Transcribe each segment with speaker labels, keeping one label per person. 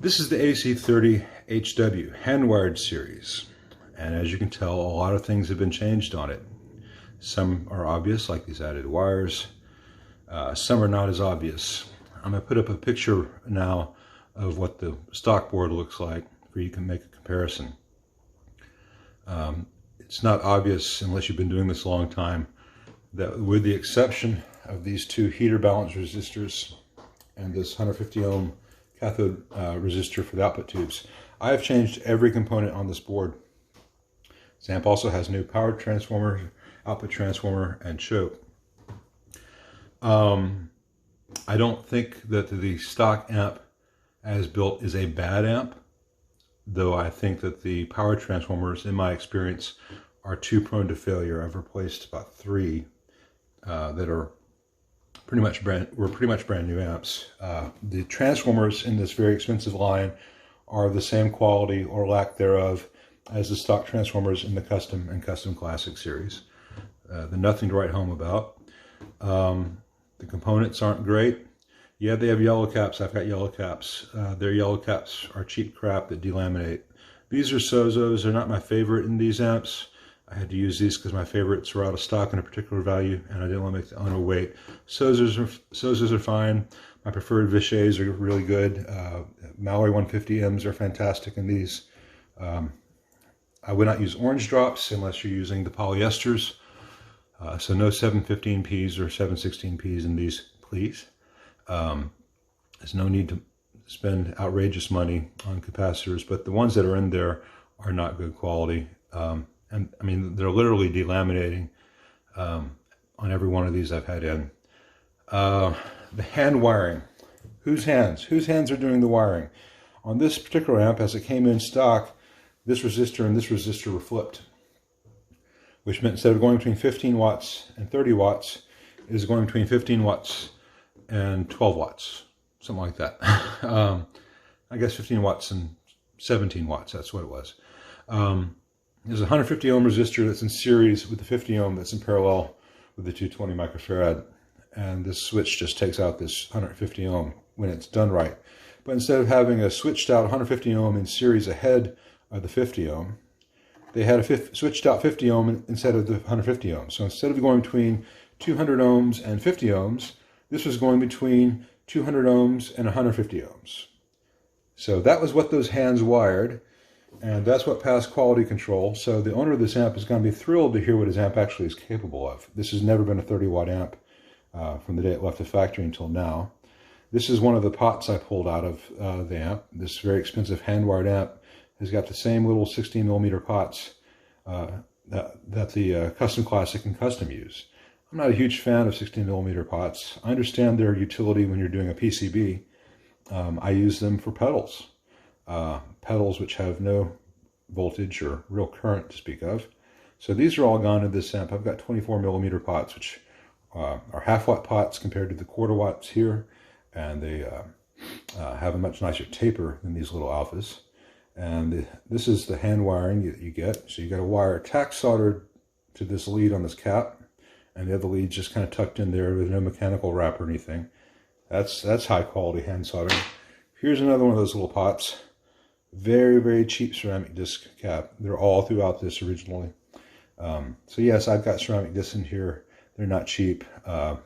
Speaker 1: This is the AC30 HW hand-wired series, and as you can tell, a lot of things have been changed on it. Some are obvious, like these added wires. Some are not as obvious. I'm going to put up a picture now of what the stock board looks like, where you can make a comparison. It's not obvious, unless you've been doing this a long time, that with the exception of these two heater balance resistors and this 150 ohm cathode resistor for the output tubes, I have changed every component on this board. This amp also has new power transformer, output transformer, and choke. I don't think that the stock amp as built is a bad amp, though I think that the power transformers, in my experience, are too prone to failure. I've replaced about 3 that are pretty much brand new amps. The transformers in this very expensive line are of the same quality or lack thereof as the stock transformers in the Custom and Custom Classic series. They're nothing to write home about. The components aren't great. Yeah, they have yellow caps. I've got yellow caps. Their yellow caps are cheap crap that delaminate. These are Sozos. They're not my favorite in these amps. I had to use these because my favorites were out of stock in a particular value, and I didn't want to make the owner wait. Sozos are fine. My preferred Vichys are really good. Mallory 150Ms are fantastic in these. I would not use orange drops unless you're using the polyesters. So no 715Ps or 716Ps in these, please. There's no need to spend outrageous money on capacitors, but the ones that are in there are not good quality. And I mean, they're literally delaminating on every one of these I've had in. The hand wiring. Whose hands? Whose hands are doing the wiring? On this particular amp, as it came in stock, this resistor and this resistor were flipped, which meant instead of going between 15 watts and 30 watts, it is going between 15 watts and 12 watts, something like that. I guess 15 watts and 17 watts, that's what it was. There's a 150 ohm resistor that's in series with the 50 ohm that's in parallel with the 220 microfarad. And this switch just takes out this 150 ohm when it's done right. But instead of having a switched out 150 ohm in series ahead of the 50 ohm, they had a switched out 50 ohm instead of the 150 ohms. So instead of going between 200 ohms and 50 ohms, this was going between 200 ohms and 150 ohms. So that was what those hands wired, and that's what passed quality control. So the owner of this amp is going to be thrilled to hear what his amp actually is capable of. This has never been a 30 watt amp from the day it left the factory until now. This is one of the pots I pulled out of the amp. This very expensive hand-wired amp has got the same little 16 millimeter pots that the Custom Classic and Custom use. I'm not a huge fan of 16 millimeter pots. I understand their utility when you're doing a PCB. I use them for pedals. Pedals which have no voltage or real current to speak of. So these are all gone in this amp. I've got 24 millimeter pots, which are half-watt pots compared to the quarter watts here, and they have a much nicer taper than these little alphas. And this is the hand wiring that you get. So you got a wire tack soldered to this lead on this cap, and the other lead's just kind of tucked in there with no mechanical wrap or anything. That's high quality hand soldering. Here's another one of those little pots. Very, very cheap ceramic disc cap. They're all throughout this originally. So yes, I've got ceramic discs in here. They're not cheap. The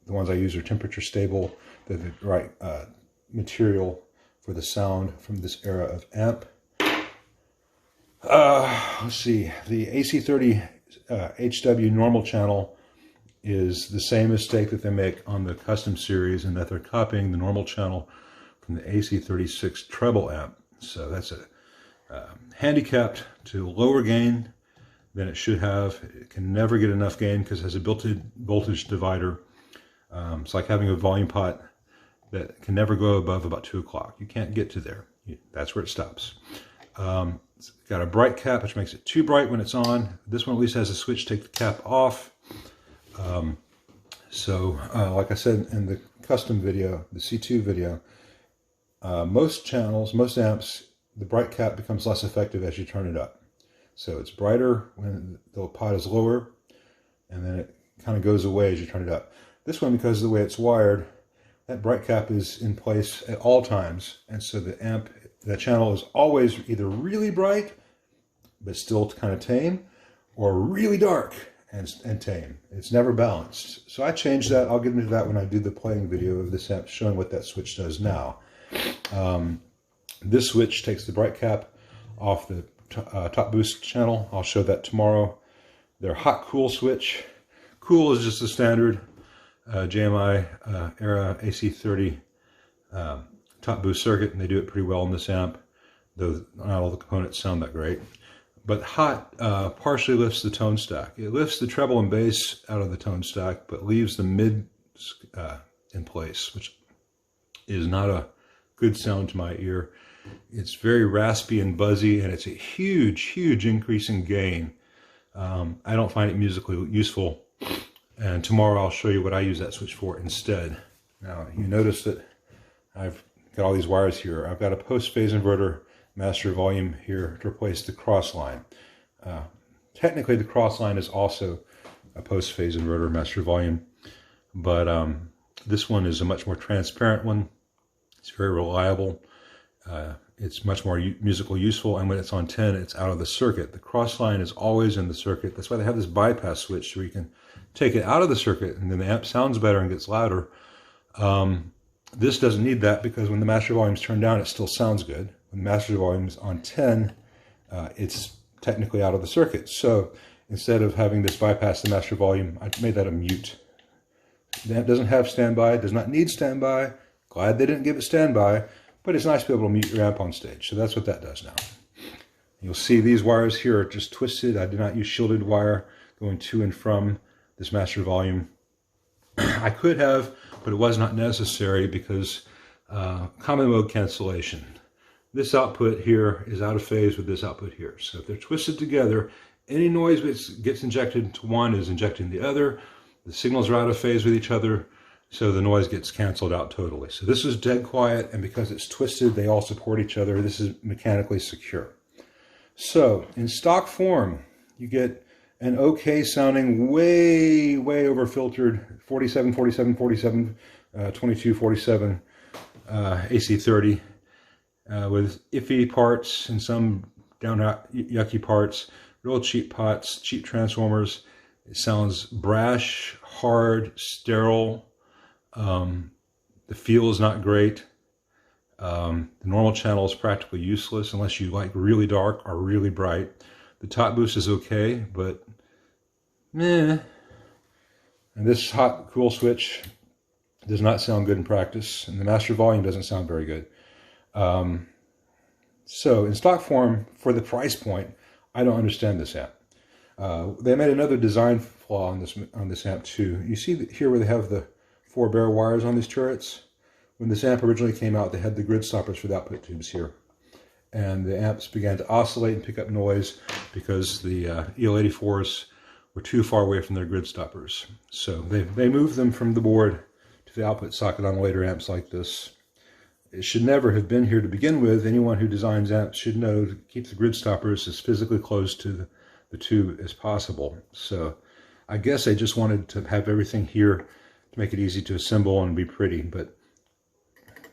Speaker 1: ones I use are temperature stable. They're the right material for the sound from this era of amp. Let's see. The AC30 HW normal channel is the same mistake that they make on the Custom series, in that they're copying the normal channel from the AC36 treble amp. So that's a handicapped to lower gain than it should have. It can never get enough gain because it has a built-in voltage divider. It's like having a volume pot that can never go above about 2 o'clock. You can't get to there. That's where it stops. It's got a bright cap, which makes it too bright when it's on. This one at least has a switch to take the cap off. Like I said in the custom video, the C2 video, most channels, most amps, the bright cap becomes less effective as you turn it up. So it's brighter when the pot is lower, and then it kind of goes away as you turn it up. This one, because of the way it's wired, that bright cap is in place at all times. And so the channel is always either really bright, but still kind of tame, or really dark and tame. It's never balanced. So I changed that. I'll get into that when I do the playing video of this amp showing what that switch does now. This switch takes the bright cap off the top boost channel. I'll show that tomorrow. Their hot cool switch. Cool is just a standard JMI era AC30 top boost circuit, and they do it pretty well in this amp, though not all the components sound that great. But hot partially lifts the tone stack. It lifts the treble and bass out of the tone stack, but leaves the mid in place, which is not a good sound to my ear. It's very raspy and buzzy, and it's a huge increase in gain. I don't find it musically useful, and tomorrow I'll show you what I use that switch for instead. Now, you notice that I've got all these wires here. I've got a post-phase inverter master volume here to replace the cross line. Technically, the cross line is also a post-phase inverter master volume, but this one is a much more transparent one. It's very reliable. It's much more musical useful, and when it's on 10, it's out of the circuit. The cross line is always in the circuit. That's why they have this bypass switch, so you can take it out of the circuit, and then the amp sounds better and gets louder. This doesn't need that, because when the master volume is turned down, it still sounds good. When the master volume is on 10, it's technically out of the circuit. So instead of having this bypass the master volume, I made that a mute. The amp doesn't have standby, does not need standby. Glad they didn't give it standby, but it's nice to be able to mute your amp on stage. So that's what that does now. You'll see these wires here are just twisted. I did not use shielded wire going to and from this master volume. I could have, but it was not necessary because common mode cancellation. This output here is out of phase with this output here. So if they're twisted together, any noise that gets injected into one is injected in the other. The signals are out of phase with each other, so the noise gets canceled out totally. So this is dead quiet, and because it's twisted, they all support each other. This is mechanically secure. So in stock form, you get an okay sounding, way over filtered 47, 47, 47, 22, 47 AC30 with iffy parts and some down yucky parts, real cheap pots, cheap transformers. It sounds brash, hard, sterile. The feel is not great. The normal channel is practically useless unless you like really dark or really bright. The top boost is okay, but meh. And this hot cool switch does not sound good in practice, and the master volume doesn't sound very good. So in stock form, for the price point, I don't understand this amp. They made another design flaw on this amp too. You see here where they have the 4 bare wires on these turrets? When this amp originally came out, they had the grid stoppers for the output tubes here. And the amps began to oscillate and pick up noise because the EL84s were too far away from their grid stoppers. So they moved them from the board to the output socket on later amps like this. It should never have been here to begin with. Anyone who designs amps should know to keep the grid stoppers as physically close to the tube as possible. So I guess they just wanted to have everything here to make it easy to assemble and be pretty, but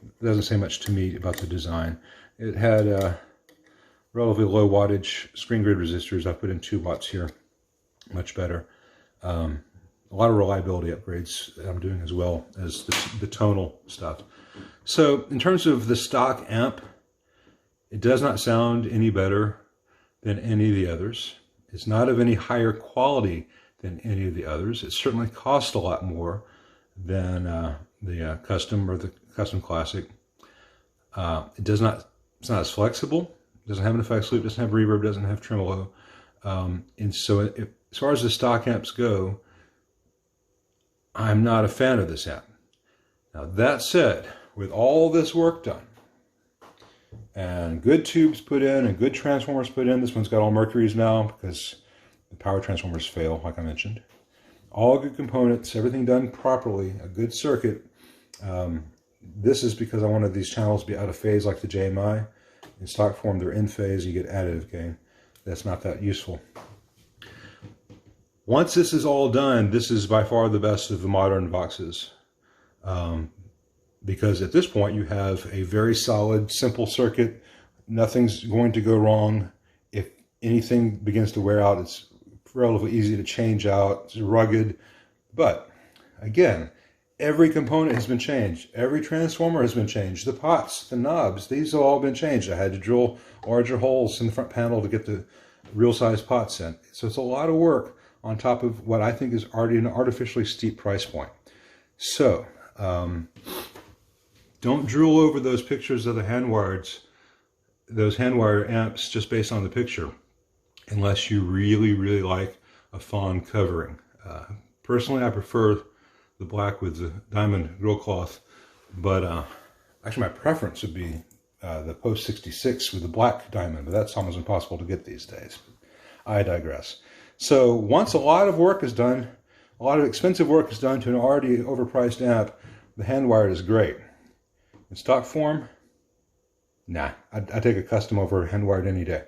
Speaker 1: it doesn't say much to me about the design. It had relatively low wattage screen grid resistors. I put in 2 watts here, much better. A lot of reliability upgrades that I'm doing as well as the tonal stuff. So in terms of the stock amp, it does not sound any better than any of the others. It's not of any higher quality than any of the others. It certainly costs a lot more than the custom or the custom classic. It's not as flexible. It doesn't have an effects loop, doesn't have reverb, doesn't have tremolo. And so as far as the stock amps go, I'm not a fan of this amp. Now that said, with all this work done and good tubes put in and good transformers put in, this one's got all Mercuries now because the power transformers fail, like I mentioned. All good components, everything done properly, a good circuit. This is because I wanted these channels to be out of phase like the JMI. In stock form, they're in phase, you get additive gain. That's not that useful. Once this is all done, this is by far the best of the modern Voxes. because at this point you have a very solid, simple circuit. Nothing's going to go wrong. If anything begins to wear out, it's relatively easy to change out. It's rugged. But again, every component has been changed. Every transformer has been changed. The pots, the knobs, these have all been changed. I had to drill larger holes in the front panel to get the real size pots in. So it's a lot of work on top of what I think is already an artificially steep price point. So don't drool over those pictures of the those hand-wired amps just based on the picture, unless you really, really like a fawn covering. Personally, I prefer the black with the diamond grill cloth, but actually my preference would be the Post 66 with the black diamond, but that's almost impossible to get these days. I digress. So once a lot of work is done, a lot of expensive work is done to an already overpriced amp, the hand-wired is great. In stock form, nah, I'd take a custom over hand-wired any day.